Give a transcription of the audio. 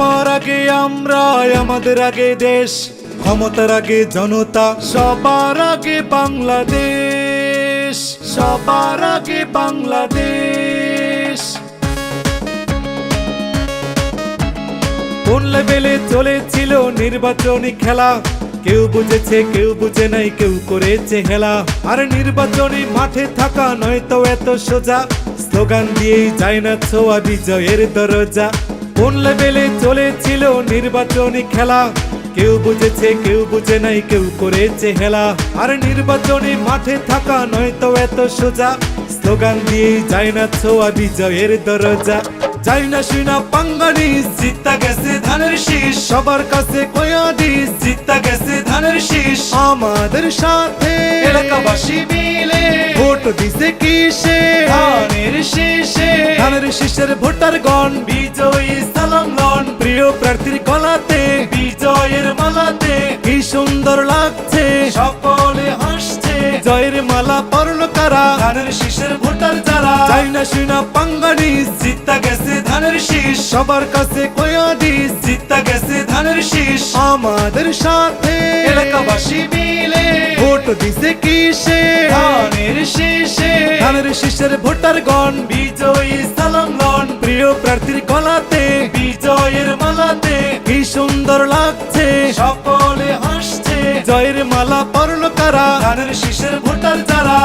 আমার আগে আমরা, আমাদের আগে দেশ, ক্ষমতার আগে জনতা, সবার আগে বাংলাদেশ, সবার আগে বাংলাদেশ। কোন লেভেলে চলেছিল নির্বাচনী খেলা, কেউ বুঝেছে কেউ বুঝে নাই, কেউ করেছে হেলা। আর নির্বাচনী মাঠে থাকা নয় তো এত সোজা, স্লোগান দিয়েই যায় না ছোঁয়া বিজয়ের দরজা। কোন লেভেলে চলেছিল নির্বাচনী খেলা, কেউ বুঝেছে কেউ বুঝে নাই, কেউ করেছে হেলা। আর নির্বাচনী মাঠে থাকা নয় তো এত সোজা, স্লোগান দিয়েই যায় না ছোঁয়া বিজয়ের দরজা। যাই না শুনা পাঙ্গানিস, জিতা গেছে ধানের শীষ, সবার কাছে কয়া দিস, জিতা গেছে ধানের শীষ। আমাদের সাথে এলাকাবাসী মিলে ভোট দিছে কিসে, ধানের শীষে। ধানের শীষের ভোটার গণ বিজয়ী সালাম লন, প্রিয় প্রার্থীর গলাতে বিজয়ের মালাতে। কি সুন্দর লাগছে, সকলে হাসছে, জয়ের মালা পরল কারা, ধানের শীষের ভোটার যারা। যাই না শুনা পাঙ্গানিস, জিতা গেছে ধানের শীষ, সবার কাছে কয়া দিস, জিতা গেছে ধানের শীষ। আমাদের সাথে এলাকাবাসী মিলে ভোট দিছে কিসে, ধানের শীষে। ধানের শীষের ভোটার গণ বিজয়ী সালাম লন, প্রিয় প্রার্থীর গলাতে বিজয়ের মালাতে। কি সুন্দর লাগছে, সকলে হাসছে, জয়ের মালা পরল কারা, ধানের শীষের ভোটার যারা।